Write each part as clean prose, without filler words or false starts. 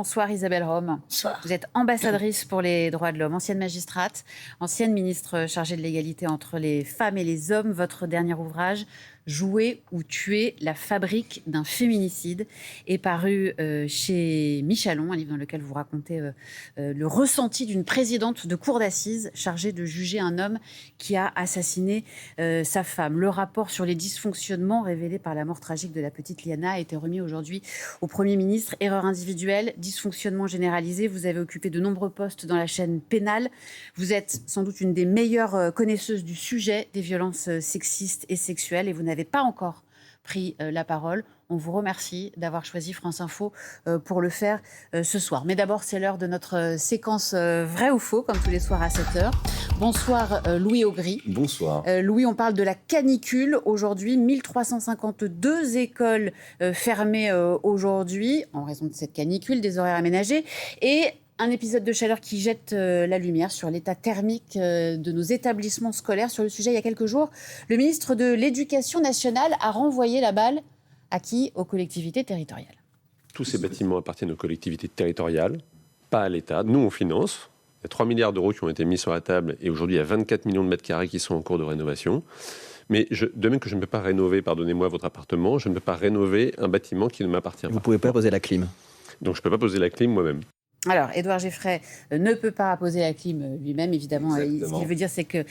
Bonsoir Isabelle Rome. Bonsoir. Vous êtes ambassadrice pour les droits de l'homme, ancienne magistrate, ancienne ministre chargée de l'égalité entre les femmes et les hommes. Votre dernier ouvrage, Jouer ou tuer, la fabrique d'un féminicide, est paru chez Michalon, un livre dans lequel vous racontez le ressenti d'une présidente de cour d'assises chargée de juger un homme qui a assassiné sa femme. Le rapport sur les dysfonctionnements révélés par la mort tragique de la petite Liana a été remis aujourd'hui au Premier ministre. Erreur individuelle, dysfonctionnement généralisé. Vous avez occupé de nombreux postes dans la chaîne pénale. Vous êtes sans doute une des meilleures connaisseuses du sujet des violences sexistes et sexuelles et vous n'avez pas encore pris la parole. On vous remercie d'avoir choisi France Info pour le faire ce soir. Mais d'abord, c'est l'heure de notre séquence vrai ou faux, comme tous les soirs à 7h. Bonsoir Louis Augry. Bonsoir. Louis, on parle de la canicule aujourd'hui. 1352 écoles fermées aujourd'hui en raison de cette canicule, des horaires aménagés. Et un épisode de chaleur qui jette la lumière sur l'état thermique de nos établissements scolaires. Sur le sujet, il y a quelques jours, le ministre de l'Éducation nationale a renvoyé la balle à qui ? Aux collectivités territoriales. Tous ces bâtiments appartiennent aux collectivités territoriales, pas à l'État. Nous, on finance. Il y a 3 milliards d'euros qui ont été mis sur la table et aujourd'hui, il y a 24 millions de mètres carrés qui sont en cours de rénovation. Mais de même que je ne peux pas rénover, pardonnez-moi, votre appartement, je ne peux pas rénover un bâtiment qui ne m'appartient pas. Vous ne pouvez pas poser la clim. Donc, je ne peux pas poser la clim moi-même. Alors, Édouard Geffray ne peut pas poser la clim lui-même, évidemment. Ce qu'il veut dire, c'est que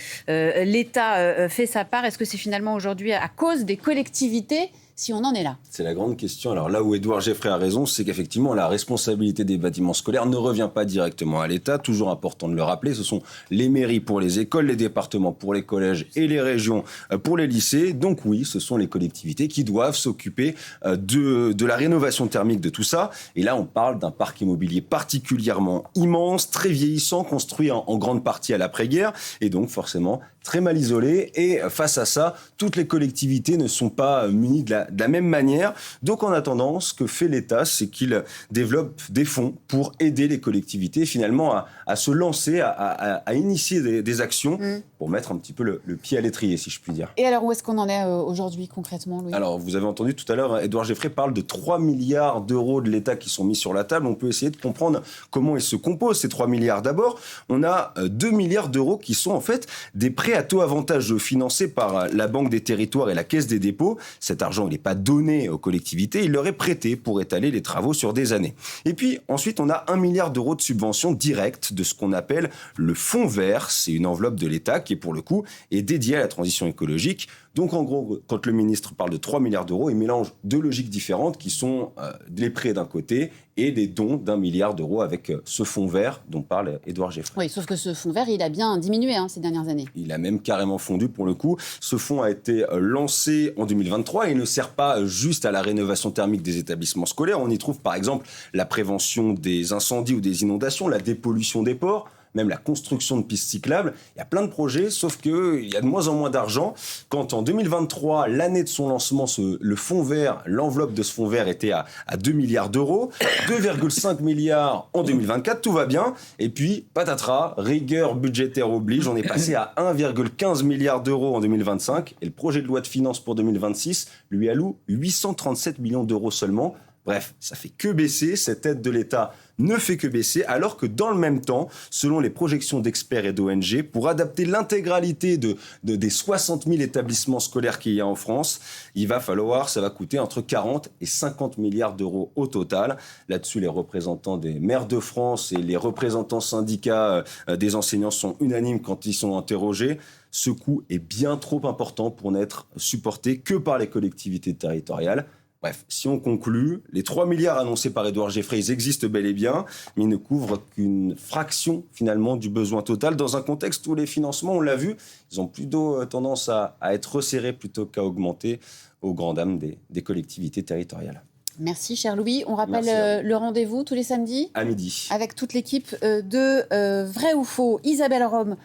l'État fait sa part. Est-ce que c'est finalement aujourd'hui à cause des collectivités si on en est là ? C'est la grande question. Alors là où Édouard Geffray a raison, c'est qu'effectivement, la responsabilité des bâtiments scolaires ne revient pas directement à l'État. Toujours important de le rappeler, ce sont les mairies pour les écoles, les départements pour les collèges et les régions pour les lycées. Donc oui, ce sont les collectivités qui doivent s'occuper de la rénovation thermique de tout ça. Et là, on parle d'un parc immobilier particulièrement immense, très vieillissant, construit en grande partie à l'après-guerre, et donc forcément très mal isolé. Et face à ça, toutes les collectivités ne sont pas munies de la même manière. Donc en attendant, ce que fait l'État, c'est qu'il développe des fonds pour aider les collectivités finalement à se lancer, à initier des actions pour mettre un petit peu le pied à l'étrier, si je puis dire. Et alors, où est-ce qu'on en est aujourd'hui concrètement, Louis ? Alors, vous avez entendu tout à l'heure, Édouard Geffray parle de 3 milliards d'euros de l'État qui sont mis sur la table. On peut essayer de comprendre comment ils se composent, ces 3 milliards. D'abord, on a 2 milliards d'euros qui sont en fait des prêts à taux avantageux financés par la Banque des Territoires et la Caisse des dépôts. Cet argent, il n'est pas donné aux collectivités, il leur est prêté pour étaler les travaux sur des années. Et puis, ensuite, on a 1 milliard d'euros de subventions directes de ce qu'on appelle le fonds vert. C'est une enveloppe de l'État qui, pour le coup, est dédiée à la transition écologique. Donc, en gros, quand le ministre parle de 3 milliards d'euros, il mélange deux logiques différentes qui sont les prêts d'un côté et les dons d'1 milliard d'euros avec ce fonds vert dont parle Édouard Geffray. Oui, sauf que ce fonds vert, il a bien diminué ces dernières années. Il a même carrément fondu pour le coup. Ce fonds a été lancé en 2023 et il ne sert pas juste à la rénovation thermique des établissements scolaires. On y trouve par exemple la prévention des incendies ou des inondations, la dépollution des ports, même la construction de pistes cyclables. Il y a plein de projets, sauf qu'il y a de moins en moins d'argent. Quand en 2023, l'année de son lancement, le fonds vert, l'enveloppe de ce fonds vert était à 2 milliards d'euros, 2,5 milliards en 2024, tout va bien. Et puis, patatras, rigueur budgétaire oblige, on est passé à 1,15 milliard d'euros en 2025. Et le projet de loi de finances pour 2026 lui alloue 837 millions d'euros seulement. Bref, ça fait que baisser, cette aide de l'État ne fait que baisser, alors que dans le même temps, selon les projections d'experts et d'ONG, pour adapter l'intégralité des 60 000 établissements scolaires qu'il y a en France, ça va coûter entre 40 et 50 milliards d'euros au total. Là-dessus, les représentants des maires de France et les représentants syndicats des enseignants sont unanimes quand ils sont interrogés. Ce coût est bien trop important pour n'être supporté que par les collectivités territoriales. Bref, si on conclut, les 3 milliards annoncés par Édouard Geffray, ils existent bel et bien, mais ils ne couvrent qu'une fraction finalement du besoin total dans un contexte où les financements, on l'a vu, ils ont plutôt tendance à être resserrés plutôt qu'à augmenter aux grandes dames des collectivités territoriales. Merci, cher Louis. On rappelle le rendez-vous tous les samedis à midi avec toute l'équipe de Vrai ou Faux. Isabelle Rome,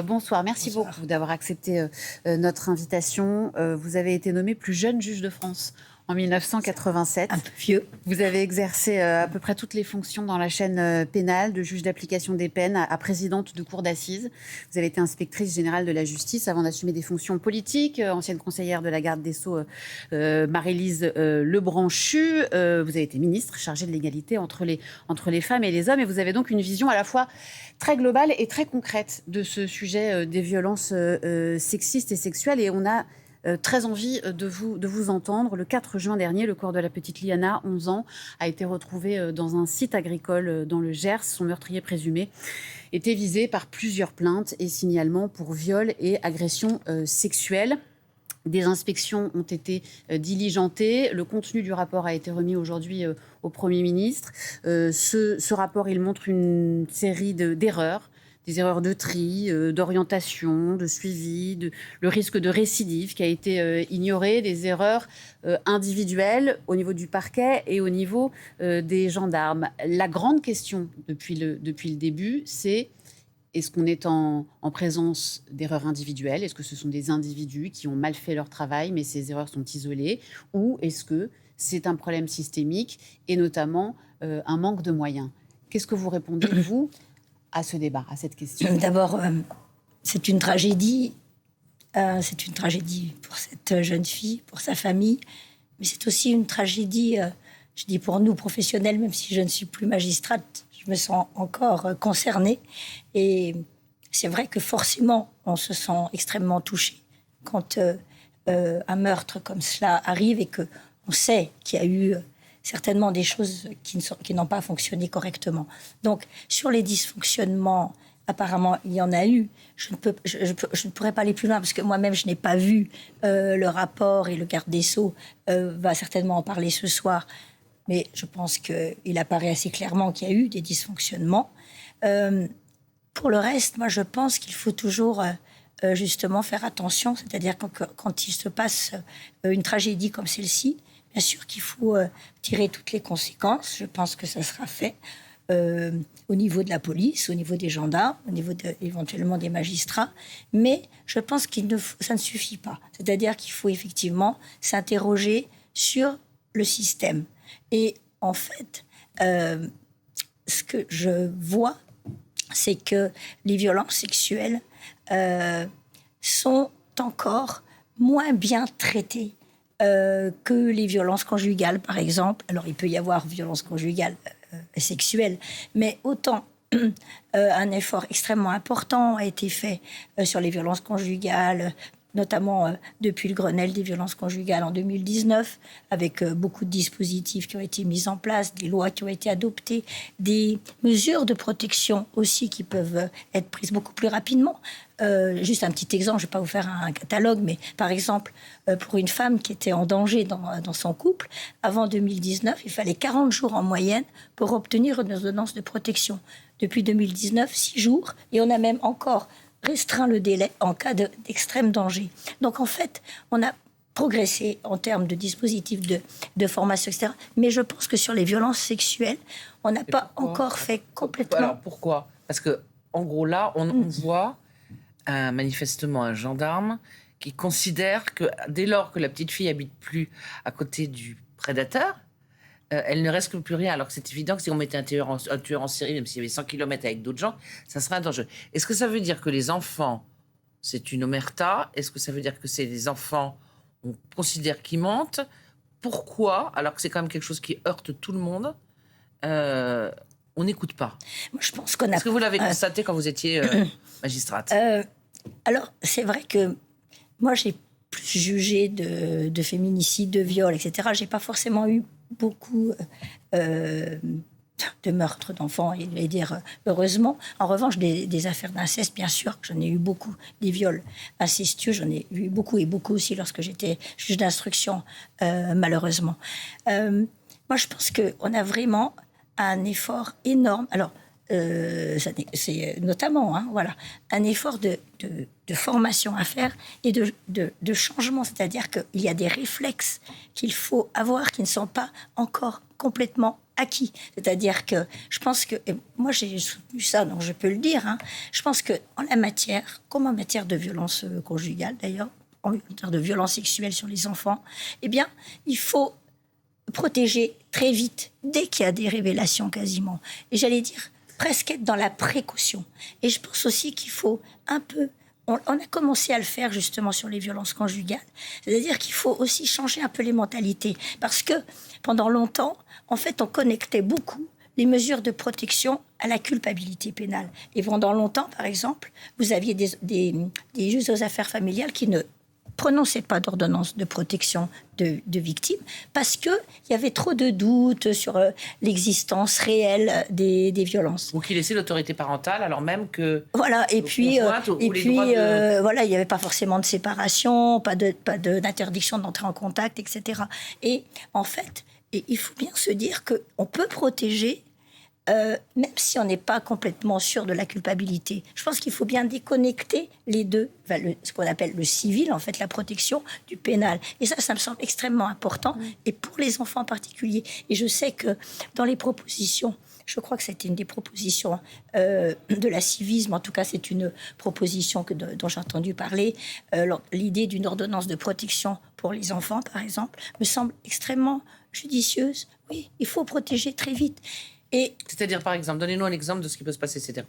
bonsoir. Merci beaucoup d'avoir accepté notre invitation. Vous avez été nommée plus jeune juge de France En 1987. Un peu vieux. Vous avez exercé à peu près toutes les fonctions dans la chaîne pénale, de juge d'application des peines à présidente de cour d'assises. Vous avez été inspectrice générale de la justice avant d'assumer des fonctions politiques, ancienne conseillère de la garde des Sceaux Marie-Lise Lebranchu. Vous avez été ministre chargée de l'égalité entre les femmes et les hommes. Et vous avez donc une vision à la fois très globale et très concrète de ce sujet des violences sexistes et sexuelles. Et on a très envie de vous entendre. Le 4 juin dernier, le corps de la petite Liana, 11 ans, a été retrouvé dans un site agricole dans le Gers. Son meurtrier présumé était visé par plusieurs plaintes et signalements pour viol et agression sexuelle. Des inspections ont été diligentées. Le contenu du rapport a été remis aujourd'hui au Premier ministre. Ce rapport, il montre une série d'erreurs. Des erreurs de tri, d'orientation, de suivi, le risque de récidive qui a été ignoré, des erreurs individuelles au niveau du parquet et au niveau des gendarmes. La grande question depuis le début, c'est: est-ce qu'on est en présence d'erreurs individuelles? Est-ce que ce sont des individus qui ont mal fait leur travail, mais ces erreurs sont isolées? Ou est-ce que c'est un problème systémique et notamment un manque de moyens? Qu'est-ce que vous répondez, vous, à ce débat, à cette question? D'abord, c'est une tragédie. C'est une tragédie pour cette jeune fille, pour sa famille. Mais c'est aussi une tragédie, je dis pour nous, professionnels, même si je ne suis plus magistrate, je me sens encore concernée. Et c'est vrai que forcément, on se sent extrêmement touché quand un meurtre comme cela arrive et qu'on sait qu'il y a eu certainement des choses qui n'ont pas fonctionné correctement. Donc, sur les dysfonctionnements, apparemment, il y en a eu. Je ne pourrais pas aller plus loin parce que moi-même, je n'ai pas vu le rapport et le garde des Sceaux va certainement en parler ce soir. Mais je pense qu'il apparaît assez clairement qu'il y a eu des dysfonctionnements. Pour le reste, moi, je pense qu'il faut toujours justement faire attention. C'est-à-dire que quand il se passe une tragédie comme celle-ci, bien sûr qu'il faut tirer toutes les conséquences. Je pense que ça sera fait au niveau de la police, au niveau des gendarmes, au niveau éventuellement des magistrats. Mais je pense ça ne suffit pas. C'est-à-dire qu'il faut effectivement s'interroger sur le système. Et en fait, ce que je vois, c'est que les violences sexuelles sont encore moins bien traitées que les violences conjugales, par exemple. Alors, il peut y avoir violence conjugale et sexuelle, mais autant un effort extrêmement important a été fait sur les violences conjugales, notamment depuis le Grenelle des violences conjugales en 2019, avec beaucoup de dispositifs qui ont été mis en place, des lois qui ont été adoptées, des mesures de protection aussi qui peuvent être prises beaucoup plus rapidement. Juste un petit exemple, je ne vais pas vous faire un catalogue, mais par exemple, pour une femme qui était en danger dans son couple, avant 2019, il fallait 40 jours en moyenne pour obtenir une ordonnance de protection. Depuis 2019, 6 jours, et on a même encore restreint le délai en cas d'extrême danger. Donc en fait, on a progressé en termes de dispositifs de formation, etc. Mais je pense que sur les violences sexuelles, on n'a pas encore fait complètement... Alors pourquoi? Parce que en gros là, on voit manifestement un gendarme qui considère que dès lors que la petite fille habite plus à côté du prédateur, elle ne risque plus rien, alors que c'est évident que si on mettait un tueur en série, même s'il y avait 100 km avec d'autres gens, ça serait un danger. Est-ce que ça veut dire que les enfants, c'est une omerta? Est-ce que ça veut dire que c'est les enfants, on considère qu'ils mentent? Pourquoi, alors que c'est quand même quelque chose qui heurte tout le monde, on n'écoute pas? Moi, je pense qu'on a... Est-ce que vous l'avez constaté quand vous étiez magistrate? Alors, c'est vrai que moi, j'ai plus jugé de féminicide, de viol, etc. J'ai pas forcément eu beaucoup de meurtres d'enfants, et je vais dire heureusement. En revanche, des affaires d'inceste, bien sûr, j'en ai eu beaucoup. Des viols incestueux, j'en ai eu beaucoup, et beaucoup aussi lorsque j'étais juge d'instruction, malheureusement. Moi, je pense qu'on a vraiment un effort énorme. Alors, c'est notamment voilà, un effort de formation à faire et de changement. C'est-à-dire qu'il y a des réflexes qu'il faut avoir qui ne sont pas encore complètement acquis. C'est-à-dire que je pense que, et moi j'ai soutenu ça, donc je peux le dire, je pense qu'en la matière, comme en matière de violence conjugale d'ailleurs, en matière de violence sexuelle sur les enfants, eh bien, il faut protéger très vite, dès qu'il y a des révélations quasiment. Et j'allais dire, presque être dans la précaution. Et je pense aussi qu'il faut un peu... On a commencé à le faire justement sur les violences conjugales. C'est-à-dire qu'il faut aussi changer un peu les mentalités. Parce que pendant longtemps, en fait, on connectait beaucoup les mesures de protection à la culpabilité pénale. Et pendant longtemps, par exemple, vous aviez des juges aux affaires familiales qui ne prononçaient pas d'ordonnance de protection de victimes parce qu'il y avait trop de doutes sur l'existence réelle des violences. Ou qui laissait l'autorité parentale alors même que... Voilà, et puis voilà, il n'y avait pas forcément de séparation, pas d'interdiction d'entrer en contact, etc. Et en fait, il faut bien se dire qu'on peut protéger même si on n'est pas complètement sûr de la culpabilité. Je pense qu'il faut bien déconnecter les deux, ce qu'on appelle le civil, en fait, la protection du pénal. Et ça me semble extrêmement important, et pour les enfants en particulier. Et je sais que dans les propositions, je crois que c'était une des propositions de la civisme, en tout cas c'est une proposition dont j'ai entendu parler, l'idée d'une ordonnance de protection pour les enfants, par exemple, me semble extrêmement judicieuse. Oui, il faut protéger très vite. C'est-à-dire, par exemple, donnez-nous un exemple de ce qui peut se passer. C'est-à-dire,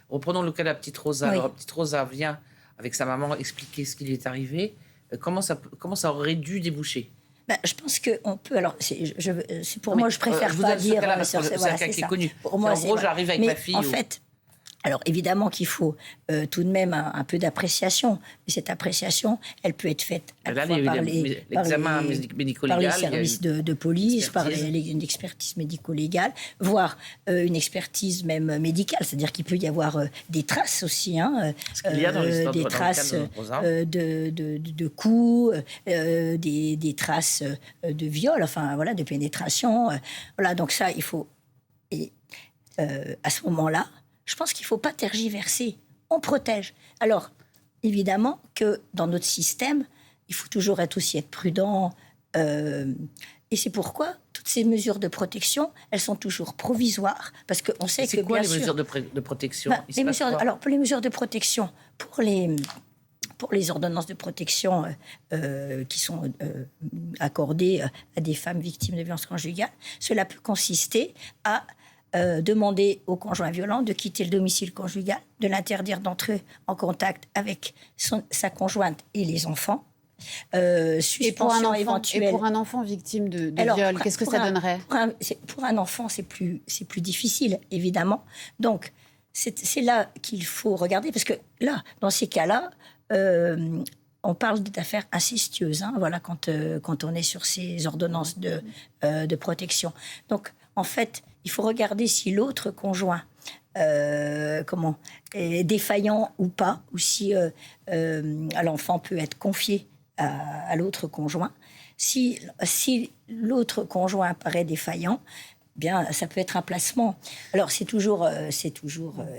reprenons le cas de la petite Rosa. Oui. Alors, la petite Rosa vient avec sa maman expliquer ce qui lui est arrivé. Comment ça aurait dû déboucher? Je pense qu'on peut. Alors, moi, je préfère pas dire. C'est un cas qui est connu. Pour moi, en gros, j'arrive avec ma fille. En fait, alors évidemment qu'il faut tout de même un peu d'appréciation, mais cette appréciation, elle peut être faite par les services de police, par une expertise médico-légale, voire une expertise même médicale, c'est-à-dire qu'il peut y avoir des traces aussi, des traces de coups, des traces de viol, enfin voilà, de pénétration, voilà. Donc ça, il faut à ce moment-là. Je pense qu'il ne faut pas tergiverser. On protège. Alors, évidemment que dans notre système, il faut toujours être prudent. Et c'est pourquoi toutes ces mesures de protection, elles sont toujours provisoires. Parce qu'on sait que, c'est quoi les mesures de protection? Pour les mesures de protection, pour les ordonnances de protection qui sont accordées à des femmes victimes de violences conjugales, cela peut consister à demander au conjoint violent de quitter le domicile conjugal, de l'interdire d'entrer en contact avec sa conjointe et les enfants. Suspension éventuelle. Et pour un enfant victime de viol, qu'est-ce que ça donnerait? Pour un enfant, c'est plus difficile, évidemment. Donc, c'est là qu'il faut regarder, parce que là, dans ces cas-là, on parle d'affaires incestueuses, voilà, quand on est sur ces ordonnances de protection. Donc, en fait, il faut regarder si l'autre conjoint est défaillant ou pas, ou si l'enfant peut être confié à l'autre conjoint. Si l'autre conjoint paraît défaillant, bien, ça peut être un placement. Alors, c'est toujours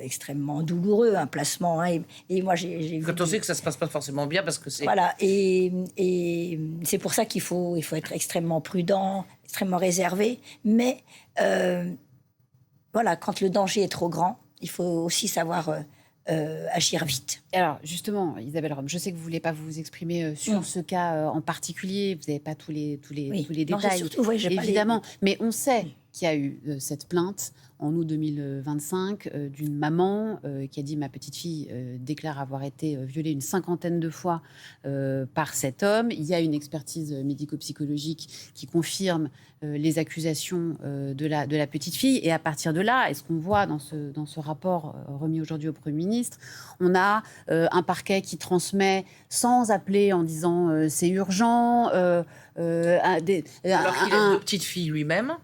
extrêmement douloureux, un placement. Et moi, j'ai vu... Quand on sait que ça ne se passe pas forcément bien, parce que c'est... Voilà, et c'est pour ça qu'il faut être extrêmement prudent, extrêmement réservé. Mais, voilà, quand le danger est trop grand, il faut aussi savoir agir vite. Alors, justement, Isabelle Rome, je sais que vous ne voulez pas vous exprimer sur ce cas en particulier. Vous n'avez pas tous les détails, surtout, évidemment. Mais on sait qu'il y a eu cette plainte en août 2025 d'une maman qui a dit « Ma petite fille déclare avoir été violée une 50aine de fois par cet homme ». Il y a une expertise médico-psychologique qui confirme les accusations de la petite fille. Et à partir de là, et ce qu'on voit dans ce rapport remis aujourd'hui au Premier ministre, on a un parquet qui transmet sans appeler en disant c'est urgent. Alors qu'il a deux petites filles lui-même.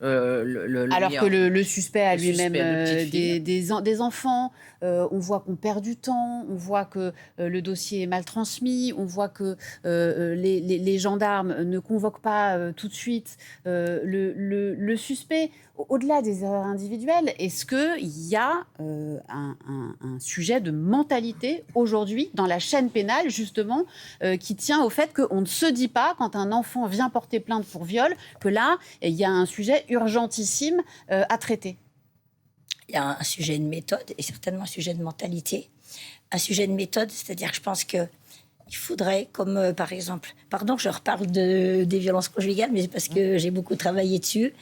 Alors que le suspect a lui-même des enfants, on voit qu'on perd du temps, on voit que le dossier est mal transmis, on voit que les gendarmes ne convoquent pas tout de suite le suspect. Au-delà des erreurs individuelles, est-ce qu'il y a un sujet de mentalité aujourd'hui dans la chaîne pénale, justement, qui tient au fait qu'on ne se dit pas, quand un enfant vient porter plainte pour viol, que là, il y a un sujet urgentissime à traiter? Il y a un sujet de méthode et certainement un sujet de mentalité. Un sujet de méthode, c'est-à-dire que je pense que il faudrait, comme par exemple, pardon, je reparle des violences conjugales, mais c'est parce que j'ai beaucoup travaillé dessus.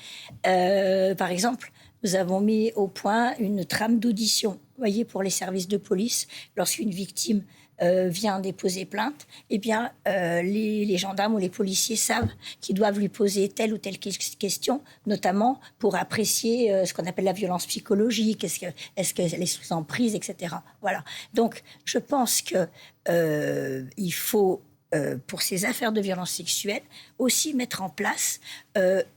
Par exemple, nous avons mis au point une trame d'audition, vous voyez, pour les services de police. Lorsqu'une victime vient déposer plainte, eh bien, les gendarmes ou les policiers savent qu'ils doivent lui poser telle ou telle question, notamment pour apprécier ce qu'on appelle la violence psychologique, est-ce qu'elle est sous emprise, etc. Voilà. Donc, je pense que il faut, pour ces affaires de violence sexuelle, aussi mettre en place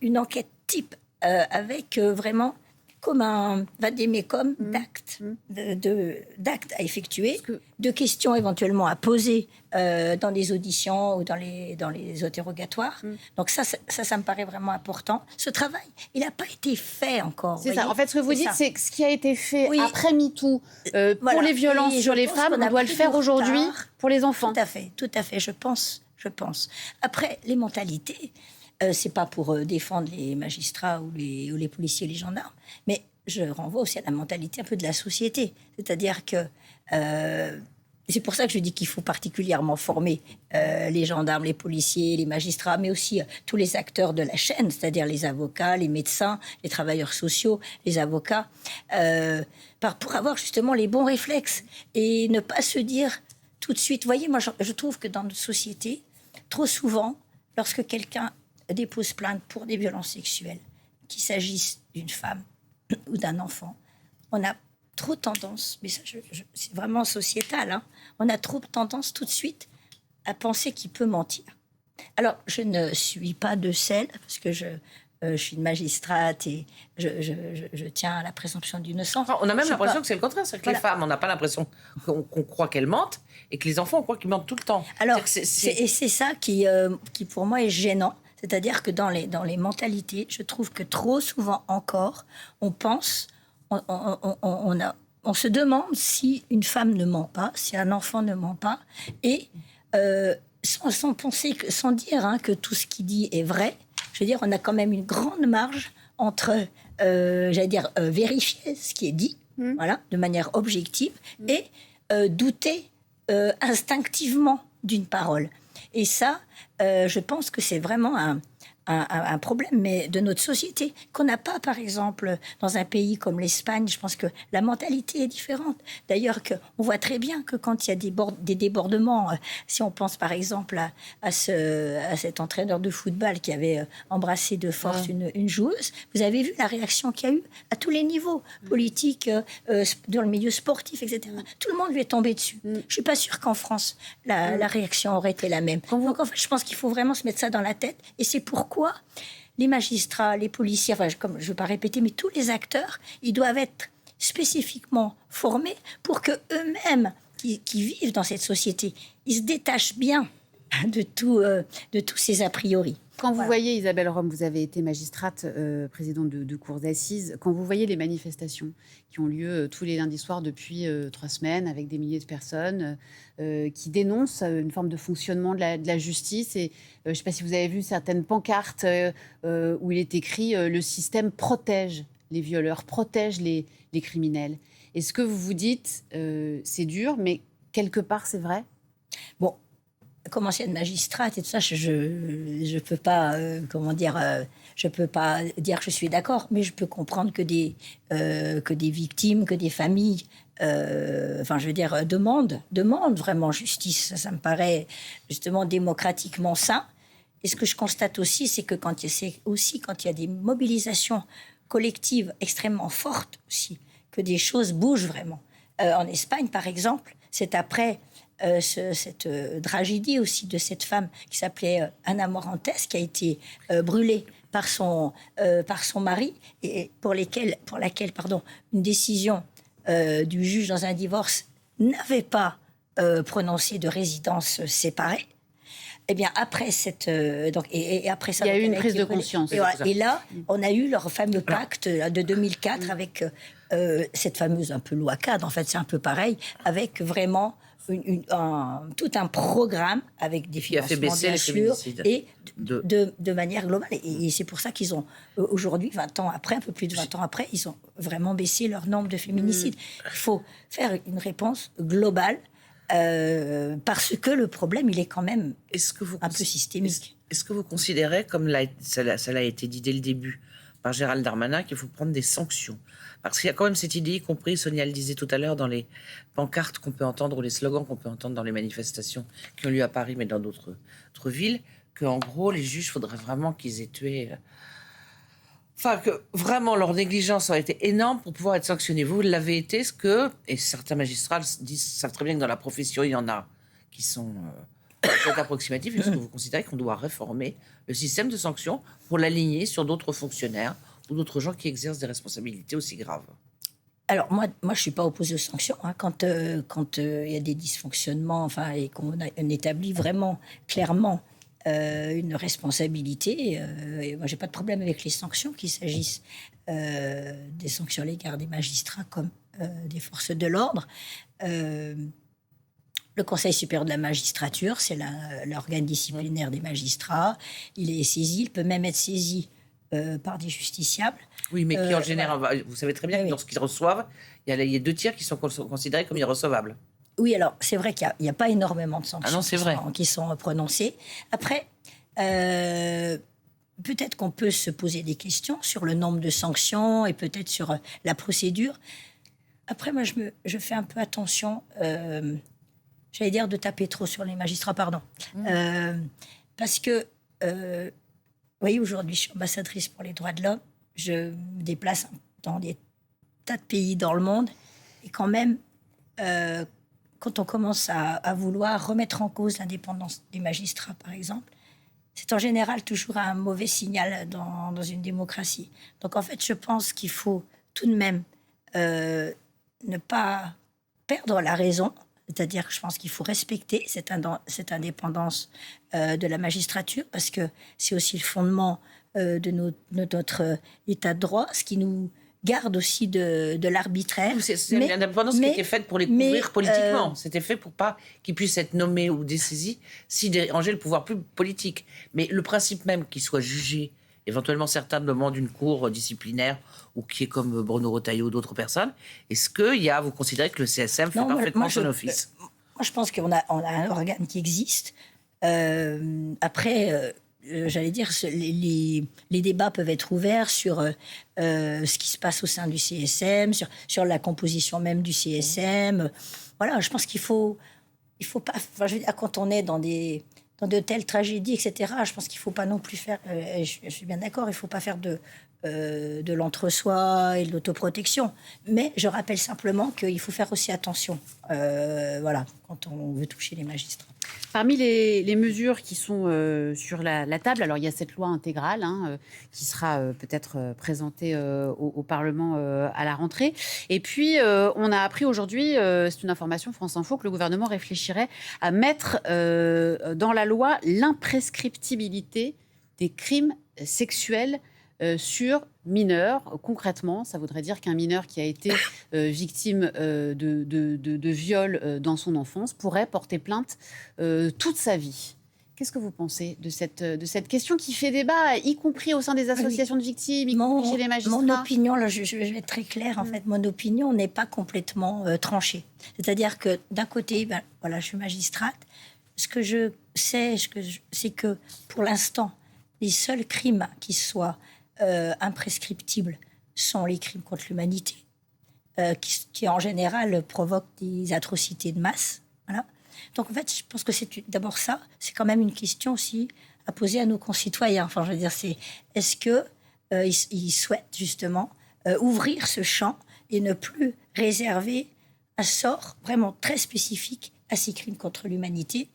une enquête type avec vraiment comme un vade-mecum d'actes, d'actes à effectuer, de questions éventuellement à poser dans les auditions ou dans les interrogatoires. Donc ça me paraît vraiment important. Ce travail, il n'a pas été fait encore. C'est ça. En fait, ce que vous dites, c'est que ce qui a été fait après MeToo voilà. pour les violences sur les femmes, on doit le faire aujourd'hui pour les enfants. Tout à fait, je pense. Après, les mentalités, c'est pas pour défendre les magistrats ou les policiers, les gendarmes, mais je renvoie aussi à la mentalité un peu de la société. C'est-à-dire que c'est pour ça que je dis qu'il faut particulièrement former les gendarmes, les policiers, les magistrats, mais aussi tous les acteurs de la chaîne, c'est-à-dire les avocats, les médecins, les travailleurs sociaux, les avocats, pour avoir justement les bons réflexes et ne pas se dire tout de suite. Vous voyez, moi, je trouve que dans notre société, trop souvent, lorsque quelqu'un dépose plainte pour des violences sexuelles, qu'il s'agisse d'une femme ou d'un enfant, on a trop tendance, mais ça, c'est vraiment sociétal, hein, on a trop tendance tout de suite à penser qu'il peut mentir. Alors, je ne suis pas de celle, parce que je suis une magistrate et je tiens à la présomption d'innocence. Enfin, on a même l'impression que c'est le contraire, c'est que les femmes, on n'a pas l'impression qu'on croit qu'elles mentent, et que les enfants, on croit qu'ils mentent tout le temps. Alors, et c'est ça qui pour moi est gênant. C'est-à-dire que dans les mentalités, je trouve que trop souvent encore, on pense, on se demande si une femme ne ment pas, si un enfant ne ment pas, et sans penser, sans dire que tout ce qu'il dit est vrai. Je veux dire, on a quand même une grande marge entre, vérifier ce qui est dit, voilà, de manière objective, et douter instinctivement d'une parole. Et ça, je pense que c'est vraiment un problème mais de notre société, qu'on n'a pas, par exemple, dans un pays comme l'Espagne. Je pense que la mentalité est différente. D'ailleurs, on voit très bien que quand il y a des débordements, si on pense par exemple à cet entraîneur de football qui avait embrassé de force une joueuse, vous avez vu la réaction qu'il y a eu à tous les niveaux, politiques, dans le milieu sportif, etc. Tout le monde lui est tombé dessus. Je ne suis pas sûre qu'en France, la réaction aurait été la même. Donc en fait, je pense qu'il faut vraiment se mettre ça dans la tête, et c'est pourquoi les magistrats, les policiers, enfin, comme je ne veux pas répéter, mais tous les acteurs, ils doivent être spécifiquement formés pour que eux-mêmes, qui vivent dans cette société, ils se détachent bien de tous ces a priori. Quand vous voyez, Isabelle Rome, vous avez été magistrate, présidente de cours d'assises, quand vous voyez les manifestations qui ont lieu tous les lundis soirs depuis 3 semaines avec des milliers de personnes qui dénoncent une forme de fonctionnement de la justice, et je ne sais pas si vous avez vu certaines pancartes où il est écrit « Le système protège les violeurs, protège les criminels ». Est-ce que vous vous dites c'est dur, mais quelque part c'est vrai ? Bon, comme ancienne magistrate et tout ça, je peux pas, je peux pas dire que je suis d'accord, mais je peux comprendre que des victimes, que des familles, demandent vraiment justice. Ça me paraît justement démocratiquement sain. Et ce que je constate aussi, c'est que quand il y a des mobilisations collectives extrêmement fortes aussi, que des choses bougent vraiment. En Espagne, par exemple, c'est après cette tragédie aussi de cette femme qui s'appelait Ana Morantes, qui a été brûlée par son mari, et pour laquelle une décision du juge dans un divorce n'avait pas prononcé de résidence séparée. Eh bien, après après ça, il y a eu une prise de conscience. Et là, on a eu leur fameux pacte de 2004 avec cette fameuse un peu loi cadre. En fait, c'est un peu pareil, avec vraiment tout un programme avec des financements, bien sûr, et de manière globale. Et c'est pour ça qu'ils ont, aujourd'hui, 20 ans après, un peu plus de 20 ans après, ils ont vraiment baissé leur nombre de féminicides. Il faut faire une réponse globale parce que le problème, il est quand même un peu systémique. Est-ce que vous considérez, comme ça l'a été dit dès le début par Gérald Darmanin, qu'il faut prendre des sanctions? Parce qu'il y a quand même cette idée, y compris, Sonia le disait tout à l'heure, dans les pancartes qu'on peut entendre ou les slogans qu'on peut entendre dans les manifestations qui ont lieu à Paris, mais dans d'autres villes, qu'en gros, les juges, faudrait vraiment qu'ils aient tué... Enfin, que vraiment leur négligence aurait été énorme pour pouvoir être sanctionnés. Vous l'avez été, et certains magistrats savent très bien que dans la profession, il y en a qui sont peut-être approximatifs. Est-ce que vous considérez qu'on doit réformer le système de sanctions pour l'aligner sur d'autres fonctionnaires ou d'autres gens qui exercent des responsabilités aussi graves? Alors moi, je suis pas opposée aux sanctions. Quand il y a des dysfonctionnements, et qu'on établit vraiment clairement une responsabilité. Et moi, j'ai pas de problème avec les sanctions, qu'il s'agisse des sanctions à l'égard des magistrats comme des forces de l'ordre. Le Conseil supérieur de la magistrature, c'est l'organe disciplinaire des magistrats. Il est saisi, il peut même être saisi par des justiciables. Oui, mais qui en général, vous savez très bien que lorsqu'ils reçoivent, il y a 2 tiers qui sont considérés comme irrecevables. Oui, alors c'est vrai qu'il n'y a pas énormément de sanctions qui sont prononcées. Après, peut-être qu'on peut se poser des questions sur le nombre de sanctions et peut-être sur la procédure. Après, moi, je fais un peu attention, j'allais dire de taper trop sur les magistrats, pardon. Parce que, vous voyez, aujourd'hui, je suis ambassadrice pour les droits de l'homme. Je me déplace dans des tas de pays dans le monde. Et quand même... quand on commence à vouloir remettre en cause l'indépendance des magistrats, par exemple, c'est en général toujours un mauvais signal dans une démocratie. Donc, en fait, je pense qu'il faut tout de même ne pas perdre la raison. C'est-à-dire que je pense qu'il faut respecter cette indépendance de la magistrature, parce que c'est aussi le fondement de notre état de droit, ce qui nous garde aussi de l'arbitraire. C'est une indépendance qui était faite pour les couvrir politiquement. C'était fait pour pas qu'ils puissent être nommés ou dessaisis s'ils dérangeaient le pouvoir plus politique. Mais le principe même qu'ils soient jugés, éventuellement certains demandent une cour disciplinaire ou qui est comme Bruno Retailleau ou d'autres personnes, est-ce que vous considérez que le CSM fait parfaitement son office? Moi, je pense qu'on a un organe qui existe. Après... j'allais dire, les débats peuvent être ouverts sur ce qui se passe au sein du CSM, sur la composition même du CSM. Voilà, je pense qu'il faut pas... Enfin, je veux dire, quand on est dans de telles tragédies, etc., je pense qu'il ne faut pas non plus faire... je suis bien d'accord, il ne faut pas faire de l'entre-soi et de l'autoprotection. Mais je rappelle simplement qu'il faut faire aussi attention, quand on veut toucher les magistrats. Parmi les mesures qui sont sur la table, alors il y a cette loi intégrale qui sera peut-être présentée au Parlement à la rentrée. Et puis, on a appris aujourd'hui, c'est une information France Info, que le gouvernement réfléchirait à mettre dans la loi l'imprescriptibilité des crimes sexuels sur mineurs. Concrètement, ça voudrait dire qu'un mineur qui a été victime de viol dans son enfance pourrait porter plainte toute sa vie. Qu'est-ce que vous pensez de cette question qui fait débat, y compris au sein des associations de victimes, y compris chez les magistrats? Mon opinion, là, je vais être très claire, en fait, mon opinion n'est pas complètement tranchée. C'est-à-dire que d'un côté, je suis magistrate. Ce que je sais, c'est que pour l'instant, les seuls crimes qui soient imprescriptibles sont les crimes contre l'humanité, qui en général provoquent des atrocités de masse. Voilà. Donc en fait, je pense que c'est d'abord ça. C'est quand même une question aussi à poser à nos concitoyens. Enfin, je veux dire, est-ce que ils souhaitent justement ouvrir ce champ et ne plus réserver un sort vraiment très spécifique à ces crimes contre l'humanité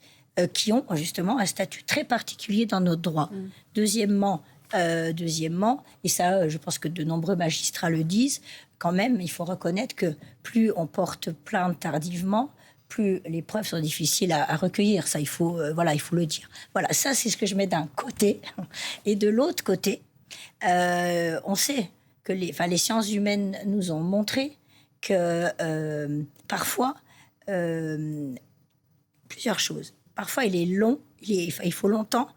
qui ont justement un statut très particulier dans notre droit. Deuxièmement, et ça, je pense que de nombreux magistrats le disent, quand même, il faut reconnaître que plus on porte plainte tardivement, plus les preuves sont difficiles à recueillir. Ça, il faut le dire. Voilà, ça, c'est ce que je mets d'un côté. Et de l'autre côté, on sait que les sciences humaines nous ont montré que parfois, plusieurs choses. Parfois, il est long, il faut longtemps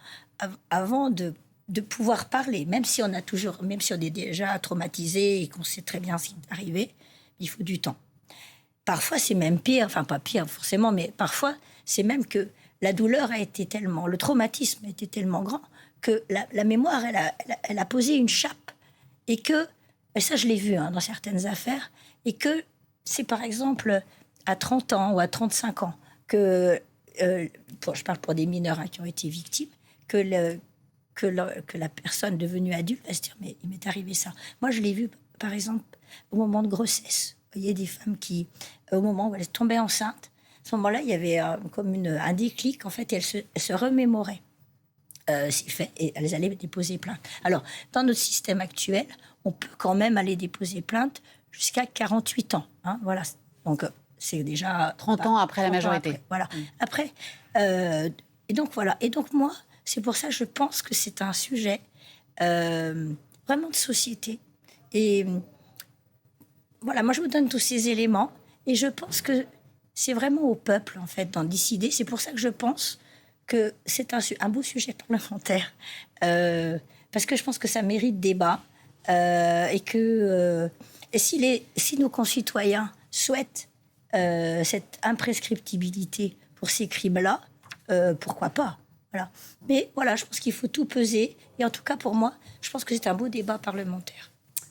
avant de pouvoir parler, même si on est déjà traumatisé et qu'on sait très bien ce qui est arrivé, il faut du temps. parfois, c'est même pire, enfin pas pire forcément, mais parfois, c'est même que la douleur a été tellement, le traumatisme a été tellement grand que la mémoire, elle a posé une chape. Et que, et ça je l'ai vu dans certaines affaires, et que c'est par exemple à 30 ans ou à 35 ans que, je parle pour des mineurs qui ont été victimes, que la personne devenue adulte va se dire mais il m'est arrivé ça. Moi je l'ai vu par exemple au moment de grossesse. Vous voyez des femmes qui, au moment où elles tombaient enceintes, à ce moment-là il y avait comme un déclic en fait, et elles se remémoraient. C'est fait, et elles allaient déposer plainte. Alors, dans notre système actuel, on peut quand même aller déposer plainte jusqu'à 48 ans. Voilà. Donc, c'est déjà... 30 ans après la majorité. Après, voilà. Après, et donc, voilà. Et donc, moi, c'est pour ça que je pense que c'est un sujet vraiment de société. Et voilà, moi, je vous donne tous ces éléments, et je pense que c'est vraiment au peuple, en fait, d'en décider. C'est pour ça que je pense que c'est un beau sujet parlementaire, parce que je pense que ça mérite débat, et si nos concitoyens souhaitent cette imprescriptibilité pour ces crimes-là, pourquoi pas, voilà. Mais voilà, je pense qu'il faut tout peser, et en tout cas pour moi, je pense que c'est un beau débat parlementaire.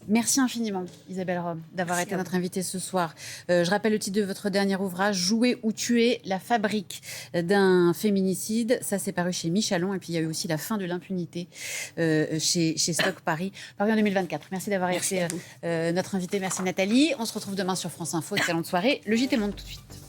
Merci infiniment, Isabelle Rome, d'avoir été notre invitée ce soir. Je rappelle le titre de votre dernier ouvrage, Jouer ou tuer, la fabrique d'un féminicide. Ça, c'est paru chez Michalon. Et puis, il y a eu aussi La fin de l'impunité chez Stock Paris, paru en 2024. Merci d'avoir été notre invitée. Merci Nathalie. On se retrouve demain sur France Info. Excellente soirée. Le JT monte tout de suite.